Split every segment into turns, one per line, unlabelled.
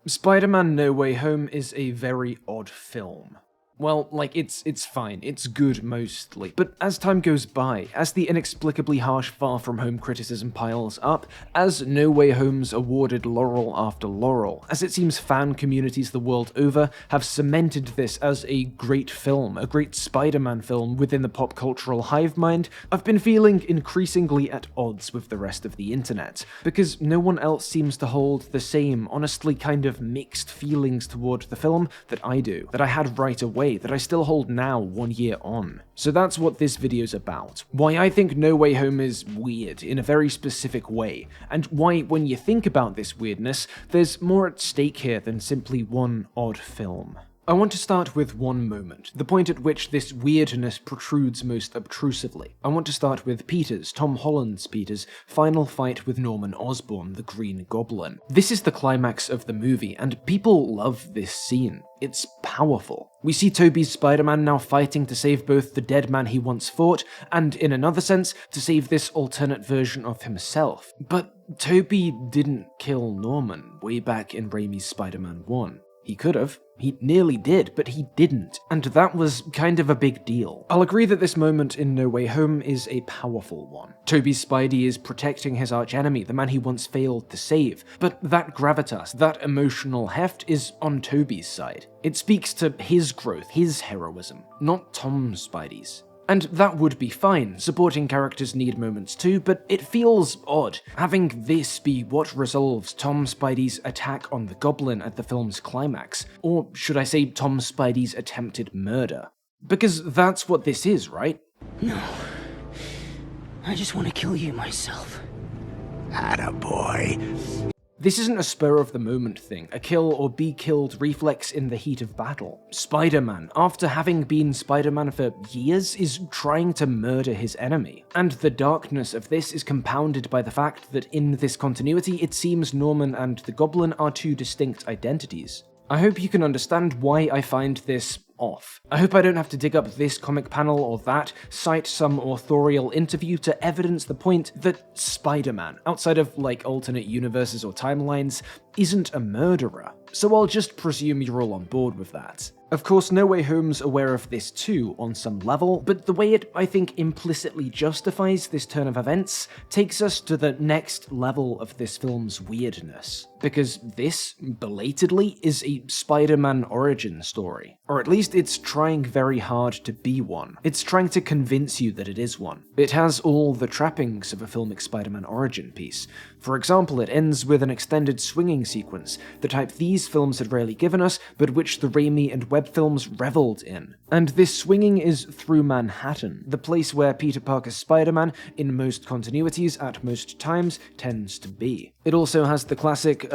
Spider-Man No Way Home is a very odd film. Well, it's fine, it's good mostly, but as time goes by, as the inexplicably harsh Far From Home criticism piles up, as No Way Home's awarded laurel after laurel, as it seems fan communities the world over have cemented this as a great film, a great Spider-Man film within the pop cultural hive mind, I've been feeling increasingly at odds with the rest of the internet, because no one else seems to hold the same, honestly kind of mixed feelings toward the film that I do, that I had right away, that I still hold now 1 year on. So that's what this video's about. Why I think No Way Home is weird in a very specific way, and why when you think about this weirdness, there's more at stake here than simply one odd film. I want to start with one moment, the point at which this weirdness protrudes most obtrusively. I want to start with Peter's, Tom Holland's Peter's, final fight with Norman Osborn, the Green Goblin. This is the climax of the movie, and people love this scene. It's powerful. We see Tobey's Spider-Man now fighting to save both the dead man he once fought, and in another sense, to save this alternate version of himself. But Tobey didn't kill Norman way back in Raimi's Spider-Man 1. He could have. He nearly did, but he didn't, and that was kind of a big deal. I'll agree that this moment in No Way Home is a powerful one. Tobey's Spidey is protecting his archenemy, the man he once failed to save, but that gravitas, that emotional heft is on Tobey's side. It speaks to his growth, his heroism, not Tom Spidey's. And that would be fine, supporting characters need moments too, but it feels odd, having this be what resolves Tom Spidey's attack on the Goblin at the film's climax, or should I say Tom Spidey's attempted murder. Because that's what this is, right?
No. I just want to kill you myself.
Attaboy.
This isn't a spur-of-the-moment thing, a kill-or-be-killed reflex in the heat of battle. Spider-Man, after having been Spider-Man for years, is trying to murder his enemy. And the darkness of this is compounded by the fact that in this continuity, it seems Norman and the Goblin are two distinct identities. I hope you can understand why I find this off. I hope I don't have to dig up this comic panel or that, cite some authorial interview to evidence the point that Spider-Man, outside of alternate universes or timelines, isn't a murderer. So I'll just presume you're all on board with that. Of course, No Way Home's aware of this too, on some level, but the way it, I think, implicitly justifies this turn of events takes us to the next level of this film's weirdness. Because this, belatedly, is a Spider-Man origin story. Or at least it's trying very hard to be one. It's trying to convince you that it is one. It has all the trappings of a filmic Spider-Man origin piece. For example, it ends with an extended swinging sequence, the type these films had rarely given us, but which the Raimi and Webb films reveled in. And this swinging is through Manhattan, the place where Peter Parker's Spider-Man, in most continuities at most times, tends to be. It also has the classic,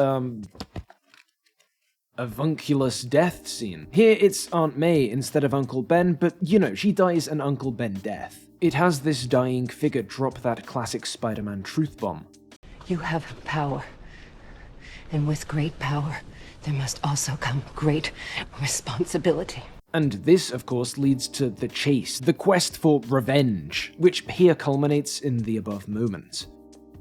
avunculous death scene. Here it's Aunt May instead of Uncle Ben, but you know, she dies an Uncle Ben death. It has this dying figure drop that classic Spider-Man truth bomb.
You have power. And with great power, there must also come great responsibility.
And this, of course, leads to the chase, the quest for revenge, which here culminates in the above moment.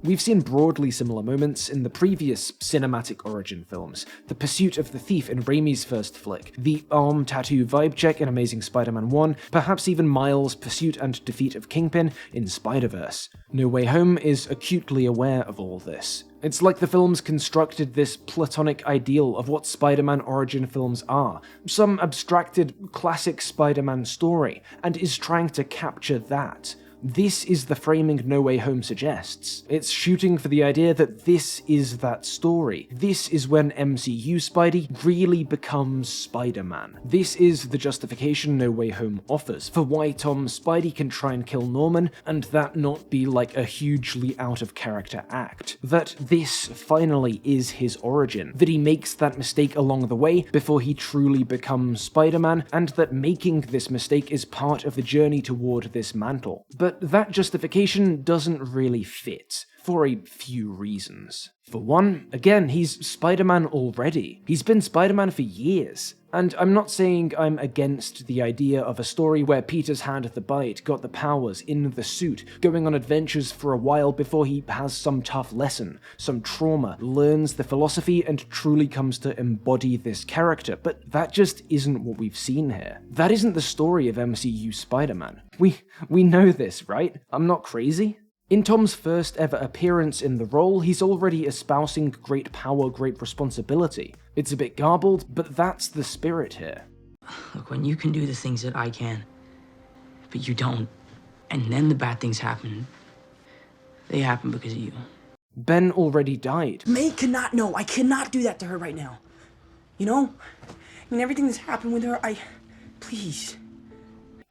We've seen broadly similar moments in the previous cinematic origin films, the pursuit of the thief in Raimi's first flick, the arm tattoo vibe check in Amazing Spider-Man 1, perhaps even Miles' pursuit and defeat of Kingpin in Spider-Verse. No Way Home is acutely aware of all this. It's like the films constructed this platonic ideal of what Spider-Man origin films are, some abstracted classic Spider-Man story, and is trying to capture that. This is the framing No Way Home suggests. It's shooting for the idea that this is that story. This is when MCU Spidey really becomes Spider-Man. This is the justification No Way Home offers for why Tom Spidey can try and kill Norman and that not be like a hugely out-of-character act. That this finally is his origin. That he makes that mistake along the way before he truly becomes Spider-Man, and that making this mistake is part of the journey toward this mantle. But that justification doesn't really fit, for a few reasons. For one, again, he's Spider-Man already. He's been Spider-Man for years. And I'm not saying I'm against the idea of a story where Peter's had the bite, got the powers, in the suit, going on adventures for a while before he has some tough lesson, some trauma, learns the philosophy, and truly comes to embody this character, but that just isn't what we've seen here. That isn't the story of MCU Spider-Man. We know this, right? I'm not crazy? In Tom's first ever appearance in the role, he's already espousing great power, great responsibility. It's a bit garbled, but that's the spirit here.
Look, when you can do the things that I can, but you don't, and then the bad things happen, they happen because of you.
Ben already died.
May cannot know. I cannot do that to her right now. You know? I mean, everything that's happened with her, please.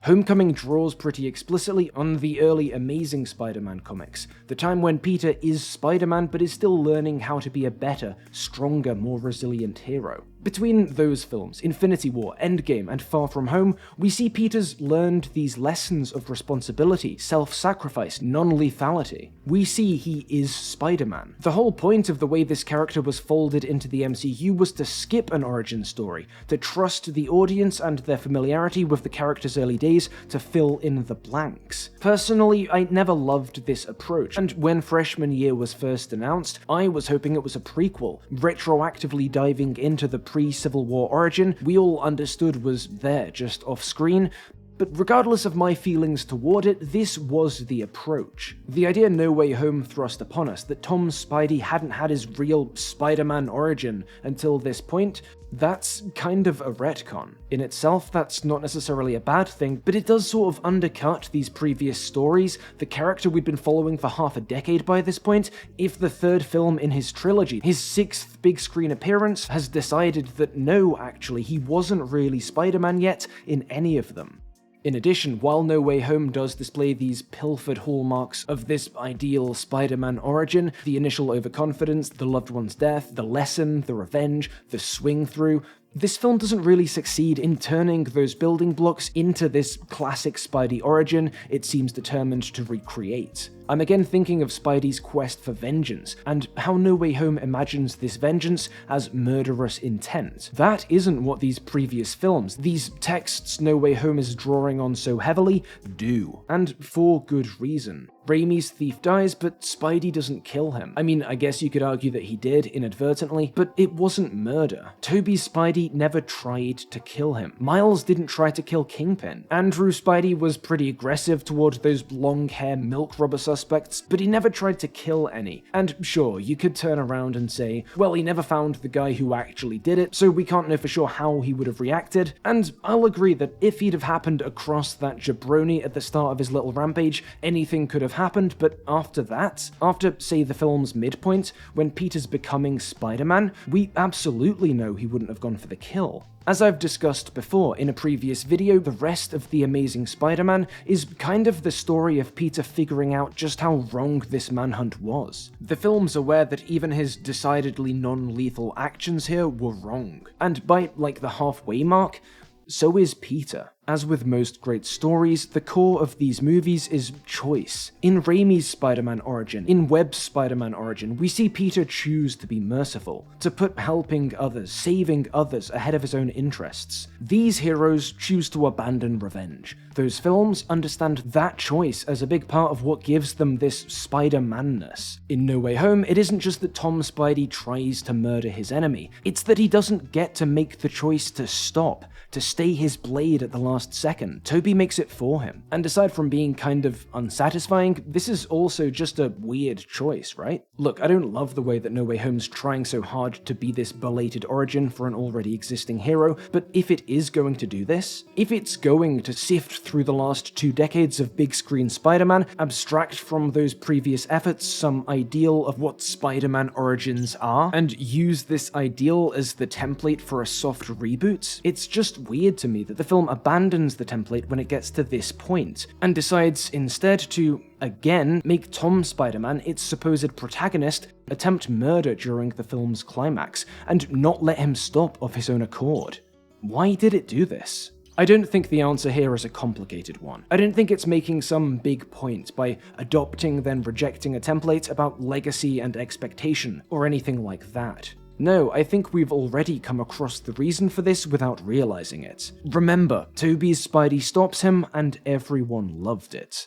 Homecoming draws pretty explicitly on the early Amazing Spider-Man comics, the time when Peter is Spider-Man but is still learning how to be a better, stronger, more resilient hero. Between those films, Infinity War, Endgame, and Far From Home, we see Peter's learned these lessons of responsibility, self-sacrifice, non-lethality. We see he is Spider-Man. The whole point of the way this character was folded into the MCU was to skip an origin story, to trust the audience and their familiarity with the character's early days to fill in the blanks. Personally, I never loved this approach, and when freshman year was first announced, I was hoping it was a prequel, retroactively diving into the pre-Civil War origin we all understood was there, just off-screen. But regardless of my feelings toward it, this was the approach. The idea No Way Home thrust upon us that Tom Spidey hadn't had his real Spider-Man origin until this point, that's kind of a retcon. In itself, that's not necessarily a bad thing, but it does sort of undercut these previous stories, the character we'd been following for half a decade by this point, if the third film in his trilogy, his sixth big screen appearance, has decided that no, actually, he wasn't really Spider-Man yet in any of them. In addition, while No Way Home does display these pilfered hallmarks of this ideal Spider-Man origin, the initial overconfidence, the loved one's death, the lesson, the revenge, the swing through, this film doesn't really succeed in turning those building blocks into this classic Spidey origin it seems determined to recreate. I'm again thinking of Spidey's quest for vengeance, and how No Way Home imagines this vengeance as murderous intent. That isn't what these previous films, these texts No Way Home is drawing on so heavily, do. And for good reason. Raimi's thief dies, but Spidey doesn't kill him. I mean, I guess you could argue that he did, inadvertently, but it wasn't murder. Tobey's Spidey never tried to kill him. Miles didn't try to kill Kingpin. Andrew Spidey was pretty aggressive toward those long-hair milk rubber suspects, but he never tried to kill any. And sure, you could turn around and say, well, he never found the guy who actually did it, so we can't know for sure how he would have reacted, and I'll agree that if he'd have happened across that jabroni at the start of his little rampage, anything could have happened, but after that, after, say, the film's midpoint, when Peter's becoming Spider-Man, we absolutely know he wouldn't have gone for the kill. As I've discussed before in a previous video, the rest of The Amazing Spider-Man is kind of the story of Peter figuring out just how wrong this manhunt was. The film's aware that even his decidedly non-lethal actions here were wrong, and by, like, the halfway mark, so is Peter. As with most great stories, the core of these movies is choice. In Raimi's Spider-Man origin, in Webb's Spider-Man origin, we see Peter choose to be merciful, to put helping others, saving others ahead of his own interests. These heroes choose to abandon revenge. Those films understand that choice as a big part of what gives them this Spider-Man-ness. In No Way Home, it isn't just that Tom Spidey tries to murder his enemy, it's that he doesn't get to make the choice to stop, to stay his blade at the last second. Tobey makes it for him. And aside from being kind of unsatisfying, this is also just a weird choice, right? Look, I don't love the way that No Way Home's trying so hard to be this belated origin for an already existing hero, but if it is going to do this, if it's going to sift through the last 2 decades of big screen Spider-Man, abstract from those previous efforts some ideal of what Spider-Man origins are, and use this ideal as the template for a soft reboot, it's just weird to me that the film abandons the template when it gets to this point, and decides instead to, again, make Tom Spider-Man, its supposed protagonist, attempt murder during the film's climax, and not let him stop of his own accord. Why did it do this? I don't think the answer here is a complicated one. I don't think it's making some big point by adopting then rejecting a template about legacy and expectation, or anything like that. No, I think we've already come across the reason for this without realizing it. Remember, Toby's Spidey stops him, and everyone loved it.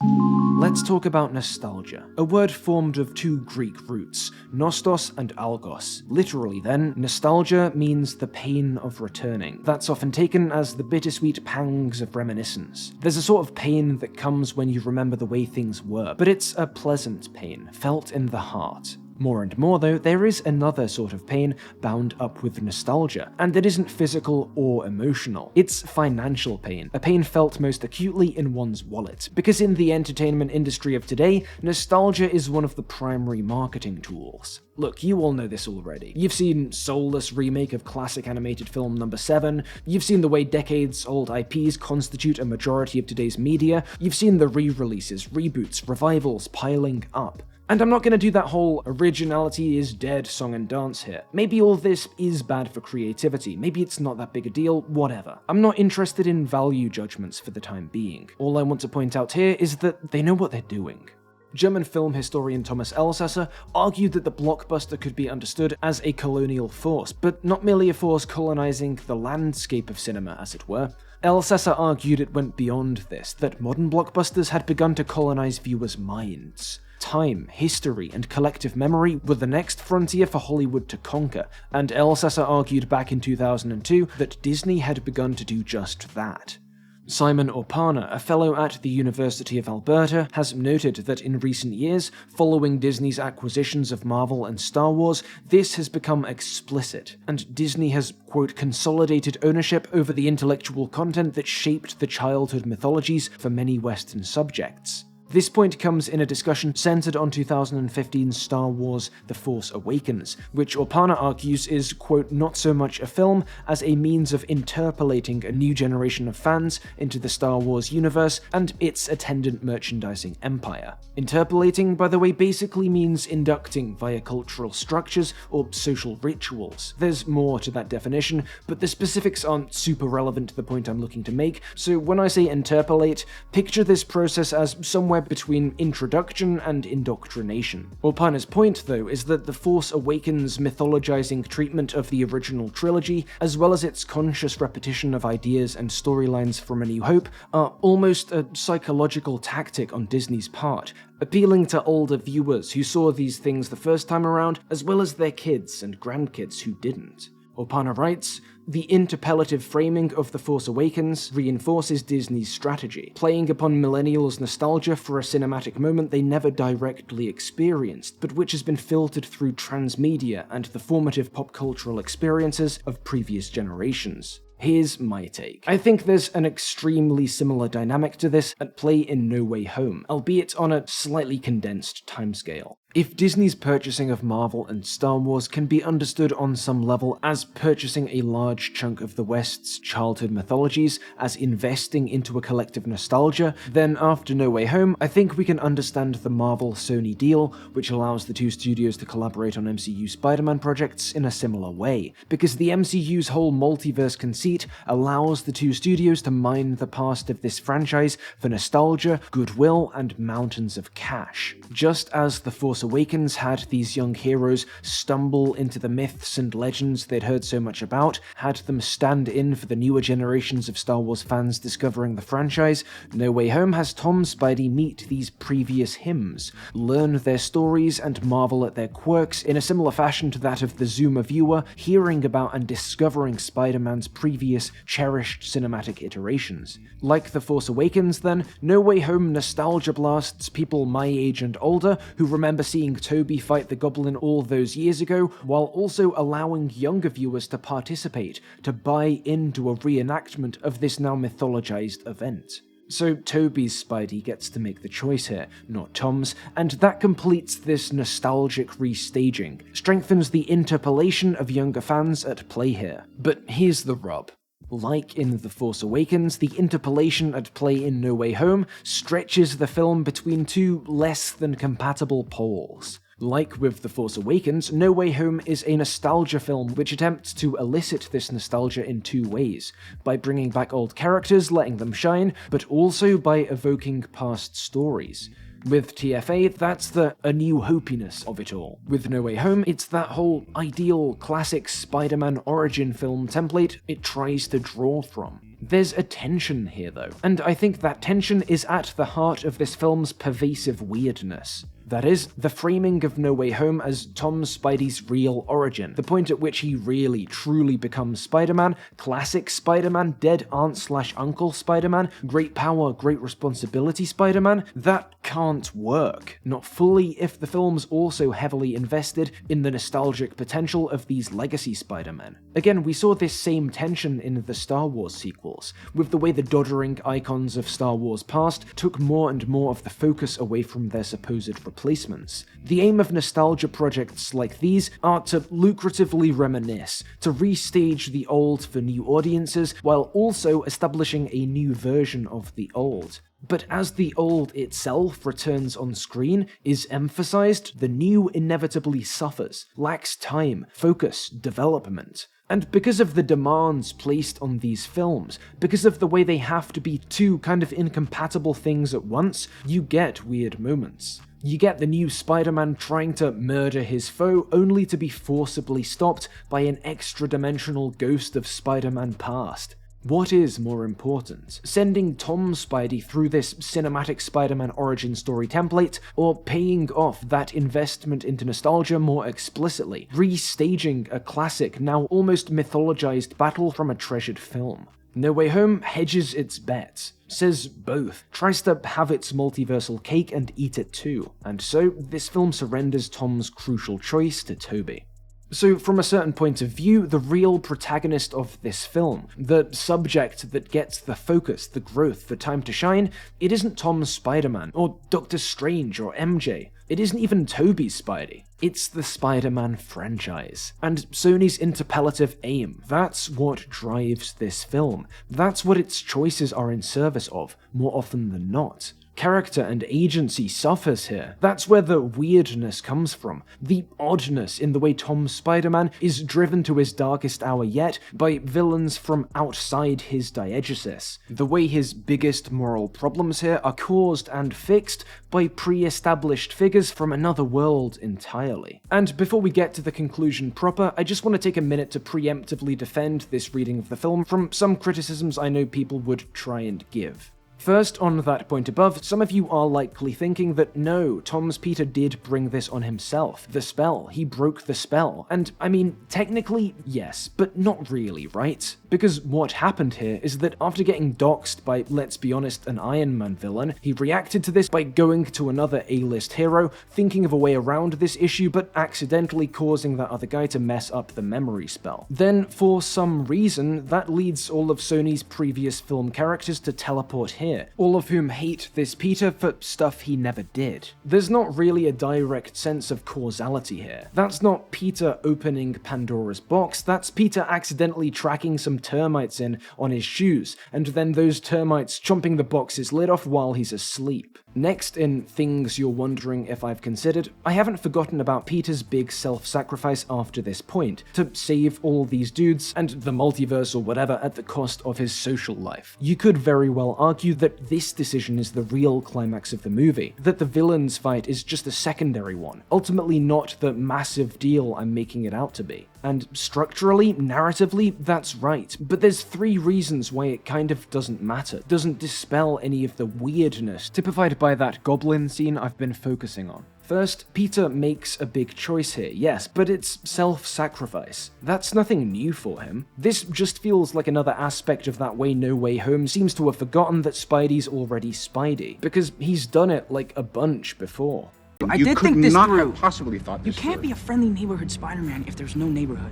Let's talk about nostalgia, a word formed of two Greek roots, nostos and algos. Literally then, nostalgia means the pain of returning. That's often taken as the bittersweet pangs of reminiscence. There's a sort of pain that comes when you remember the way things were, but it's a pleasant pain, felt in the heart. More and more though, there is another sort of pain bound up with nostalgia, and it isn't physical or emotional. It's financial pain, a pain felt most acutely in one's wallet. Because in the entertainment industry of today, nostalgia is one of the primary marketing tools. Look, you all know this already. You've seen soulless remake of classic animated film number 7, you've seen the way decades-old IPs constitute a majority of today's media, you've seen the re-releases, reboots, revivals piling up. And I'm not going to do that whole originality is dead song and dance here. Maybe all this is bad for creativity, maybe it's not that big a deal, whatever. I'm not interested in value judgments for the time being. All I want to point out here is that they know what they're doing. German film historian Thomas Elsässer argued that the blockbuster could be understood as a colonial force, but not merely a force colonizing the landscape of cinema, as it were. Elsässer argued it went beyond this, that modern blockbusters had begun to colonize viewers' minds. Time, history, and collective memory were the next frontier for Hollywood to conquer, and Elsässer argued back in 2002 that Disney had begun to do just that. Simon Opana, a fellow at the University of Alberta, has noted that in recent years, following Disney's acquisitions of Marvel and Star Wars, this has become explicit, and Disney has, quote, consolidated ownership over the intellectual content that shaped the childhood mythologies for many Western subjects. This point comes in a discussion centered on 2015's Star Wars The Force Awakens, which Opana argues is, quote, not so much a film as a means of interpolating a new generation of fans into the Star Wars universe and its attendant merchandising empire. Interpolating, by the way, basically means inducting via cultural structures or social rituals. There's more to that definition, but the specifics aren't super relevant to the point I'm looking to make, so when I say interpolate, picture this process as somewhere between introduction and indoctrination. Opana's point, though, is that The Force Awakens' mythologizing treatment of the original trilogy, as well as its conscious repetition of ideas and storylines from A New Hope, are almost a psychological tactic on Disney's part, appealing to older viewers who saw these things the first time around, as well as their kids and grandkids who didn't. Opana writes, the interpellative framing of The Force Awakens reinforces Disney's strategy, playing upon millennials' nostalgia for a cinematic moment they never directly experienced, but which has been filtered through transmedia and the formative pop cultural experiences of previous generations. Here's my take. I think there's an extremely similar dynamic to this at play in No Way Home, albeit on a slightly condensed timescale. If Disney's purchasing of Marvel and Star Wars can be understood on some level as purchasing a large chunk of the West's childhood mythologies, as investing into a collective nostalgia, then after No Way Home, I think we can understand the Marvel-Sony deal, which allows the two studios to collaborate on MCU Spider-Man projects in a similar way, because the MCU's whole multiverse conceit allows the two studios to mine the past of this franchise for nostalgia, goodwill, and mountains of cash. Just as The Force Awakens had these young heroes stumble into the myths and legends they'd heard so much about, had them stand in for the newer generations of Star Wars fans discovering the franchise, No Way Home has Tom Spidey meet these previous hymns, learn their stories and marvel at their quirks in a similar fashion to that of the Zoomer viewer hearing about and discovering Spider-Man's previous cherished cinematic iterations. Like The Force Awakens then, No Way Home nostalgia blasts people my age and older who remember seeing Toby fight the Goblin all those years ago, while also allowing younger viewers to participate, to buy into a reenactment of this now mythologized event. So Toby's Spidey gets to make the choice here, not Tom's, and that completes this nostalgic restaging, strengthens the interpellation of younger fans at play here. But here's the rub. Like in The Force Awakens, the interpellation at play in No Way Home stretches the film between two less than compatible poles. Like with The Force Awakens, No Way Home is a nostalgia film which attempts to elicit this nostalgia in two ways, by bringing back old characters, letting them shine, but also by evoking past stories. With TFA, that's the A New Hopiness of it all. With No Way Home, it's that whole ideal classic Spider-Man origin film template it tries to draw from. There's a tension here though, and I think that tension is at the heart of this film's pervasive weirdness. That is, the framing of No Way Home as Tom Spidey's real origin, the point at which he really, truly becomes Spider-Man, classic Spider-Man, dead aunt/uncle Spider-Man, great power, great responsibility Spider-Man, that can't work. Not fully if the film's also heavily invested in the nostalgic potential of these legacy Spider-Men. Again, we saw this same tension in the Star Wars sequels, with the way the doddering icons of Star Wars past took more and more of the focus away from their supposed replacements. The aim of nostalgia projects like these are to lucratively reminisce, to restage the old for new audiences, while also establishing a new version of the old. But as the old itself returns on screen, is emphasized, the new inevitably suffers, lacks time, focus, development. And because of the demands placed on these films, because of the way they have to be two kind of incompatible things at once, you get weird moments. You get the new Spider-Man trying to murder his foe only to be forcibly stopped by an extra-dimensional ghost of Spider-Man past. What is more important, sending Tom Spidey through this cinematic Spider-Man origin story template, or paying off that investment into nostalgia more explicitly, restaging a classic, now almost mythologized battle from a treasured film? No Way Home hedges its bets, says both, tries to have its multiversal cake and eat it too, and so this film surrenders Tom's crucial choice to Tobey. So from a certain point of view, the real protagonist of this film, the subject that gets the focus, the growth, the time to shine, it isn't Tom's Spider-Man, or Doctor Strange, or MJ. It isn't even Tobey's Spidey. It's the Spider-Man franchise. And Sony's interpellative aim, that's what drives this film. That's what its choices are in service of, more often than not. Character and agency suffers here. That's where the weirdness comes from. The oddness in the way Tom Spider-Man is driven to his darkest hour yet by villains from outside his diegesis. The way his biggest moral problems here are caused and fixed by pre-established figures from another world entirely. And before we get to the conclusion proper, I just want to take a minute to preemptively defend this reading of the film from some criticisms I know people would try and give. First, on that point above, some of you are likely thinking that no, Tom's Peter did bring this on himself. The spell. He broke the spell. And, I mean, technically, yes, but not really, right? Because what happened here is that after getting doxxed by, let's be honest, an Iron Man villain, he reacted to this by going to another A-list hero, thinking of a way around this issue, but accidentally causing that other guy to mess up the memory spell. Then, for some reason, that leads all of Sony's previous film characters to teleport here, all of whom hate this Peter for stuff he never did. There's not really a direct sense of causality here. That's not Peter opening Pandora's box, that's Peter accidentally tracking some termites in on his shoes, and then those termites chomping the box's lid off while he's asleep. Next, in things you're wondering if I've considered, I haven't forgotten about Peter's big self-sacrifice after this point, to save all these dudes and the multiverse or whatever at the cost of his social life. You could very well argue that this decision is the real climax of the movie, that the villain's fight is just a secondary one, ultimately not the massive deal I'm making it out to be. And structurally, narratively, that's right, but there's 3 reasons why it kind of doesn't matter, doesn't dispel any of the weirdness typified by that goblin scene I've been focusing on. First, Peter makes a big choice here, yes, but it's self-sacrifice. That's nothing new for him. This just feels like another aspect of that way No Way Home seems to have forgotten that Spidey's already Spidey, because he's done it like a bunch before.
I did think this
not
through.
have possibly thought
You
this
can't
through.
be a friendly neighborhood Spider-Man if there's no neighborhood.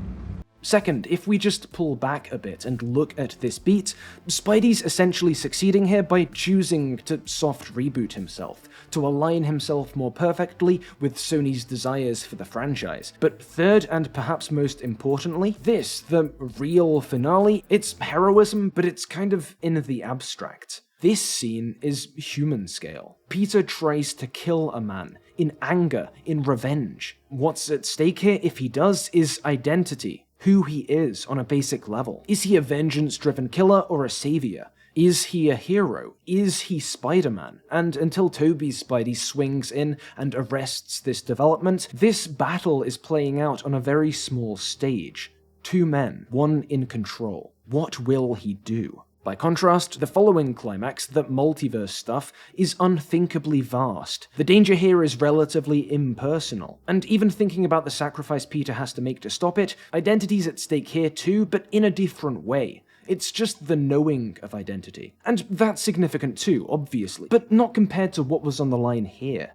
Second, if we just pull back a bit and look at this beat, Spidey's essentially succeeding here by choosing to soft reboot himself, to align himself more perfectly with Sony's desires for the franchise. But third, and perhaps most importantly, this, the real finale, it's heroism, but it's kind of in the abstract. This scene is human scale. Peter tries to kill a man, in anger, in revenge. What's at stake here, if he does, is identity. Who he is on a basic level. Is he a vengeance-driven killer or a savior? Is he a hero? Is he Spider-Man? And until Tobey's Spidey swings in and arrests this development, this battle is playing out on a very small stage. Two men, one in control. What will he do? By contrast, the following climax, the multiverse stuff, is unthinkably vast. The danger here is relatively impersonal, and even thinking about the sacrifice Peter has to make to stop it, identity's at stake here too, but in a different way. It's just the knowing of identity. And that's significant too, obviously, but not compared to what was on the line here.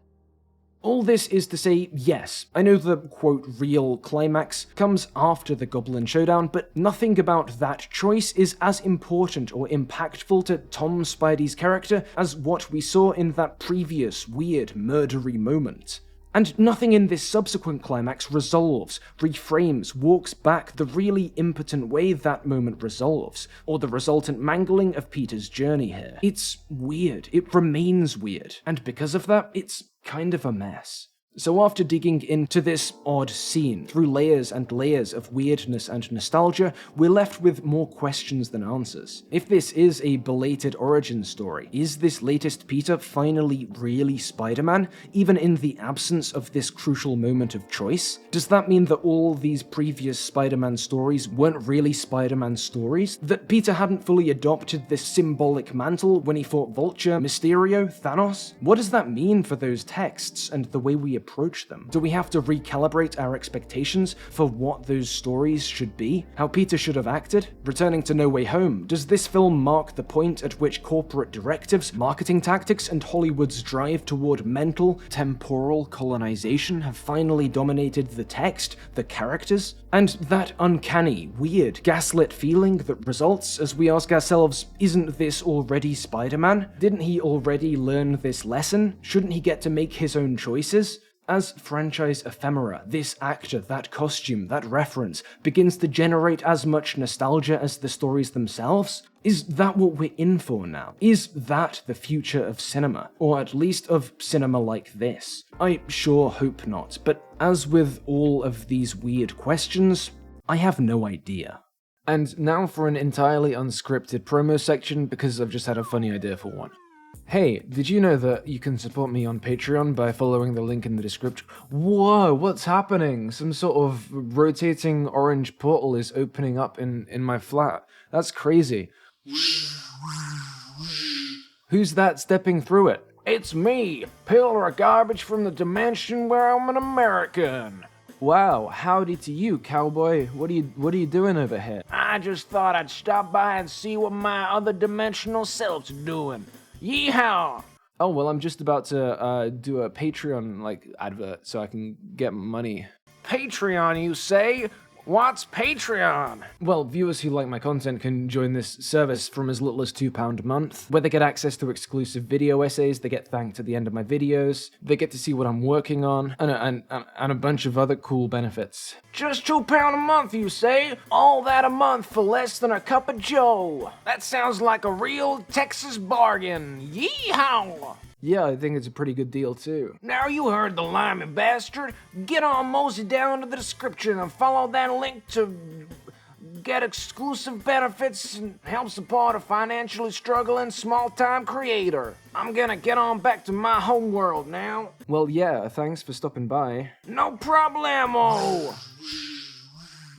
All this is to say, yes, I know the, quote, real climax comes after the Goblin Showdown, but nothing about that choice is as important or impactful to Tom Spidey's character as what we saw in that previous, weird, murdery moment. And nothing in this subsequent climax resolves, reframes, walks back the really impotent way that moment resolves, or the resultant mangling of Peter's journey here. It's weird. It remains weird. And because of that, it's kind of a mess. So after digging into this odd scene through layers and layers of weirdness and nostalgia, we're left with more questions than answers. If this is a belated origin story, is this latest Peter finally really Spider-Man, even in the absence of this crucial moment of choice? Does that mean that all these previous Spider-Man stories weren't really Spider-Man stories? That Peter hadn't fully adopted this symbolic mantle when he fought Vulture, Mysterio, Thanos? What does that mean for those texts and the way we approach them? Do we have to recalibrate our expectations for what those stories should be? How Peter should have acted? Returning to No Way Home, does this film mark the point at which corporate directives, marketing tactics, and Hollywood's drive toward mental, temporal colonization have finally dominated the text, the characters? And that uncanny, weird, gaslit feeling that results as we ask ourselves, isn't this already Spider-Man? Didn't he already learn this lesson? Shouldn't he get to make his own choices? As franchise ephemera, this actor, that costume, that reference begins to generate as much nostalgia as the stories themselves? Is that what we're in for now? Is that the future of cinema? Or at least of cinema like this? I sure hope not, but as with all of these weird questions, I have no idea. And now for an entirely unscripted promo section, because I've just had a funny idea for one. Hey, did you know that you can support me on Patreon by following the link in the description? Whoa, what's happening? Some sort of rotating orange portal is opening up in my flat. That's crazy. Who's that stepping through it? It's me, pillar of garbage from the dimension where I'm an American. Wow, howdy to you, cowboy. What are you doing over here? I just thought I'd stop by and see what my other dimensional self's doing. Yeehaw! Oh, well, I'm just about to do a Patreon, advert so I can get money. Patreon, you say? What's Patreon? Well, viewers who like my content can join this service from as little as £2 a month, where they get access to exclusive video essays, they get thanked at the end of my videos, they get to see what I'm working on, and a bunch of other cool benefits. Just £2 a month, you say? All that a month for less than a cup of joe. That sounds like a real Texas bargain. Yeehaw! Yeah, I think it's a pretty good deal too. Now you heard the limey bastard. Get on mosey down to the description and follow that link to get exclusive benefits and help support a financially struggling small-time creator. I'm gonna get on back to my homeworld now. Well, yeah, thanks for stopping by. No problemo!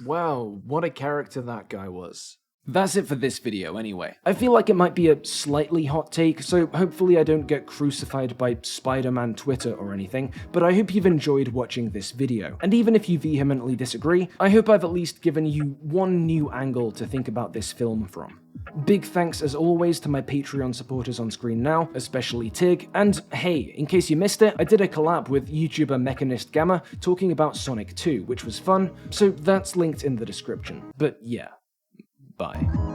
Wow, what a character that guy was. That's it for this video anyway. I feel like it might be a slightly hot take, so hopefully I don't get crucified by Spider-Man Twitter or anything, but I hope you've enjoyed watching this video. And even if you vehemently disagree, I hope I've at least given you one new angle to think about this film from. Big thanks as always to my Patreon supporters on screen now, especially Tig, and hey, in case you missed it, I did a collab with YouTuber Mechanist Gamma talking about Sonic 2, which was fun, so that's linked in the description. But yeah. Bye.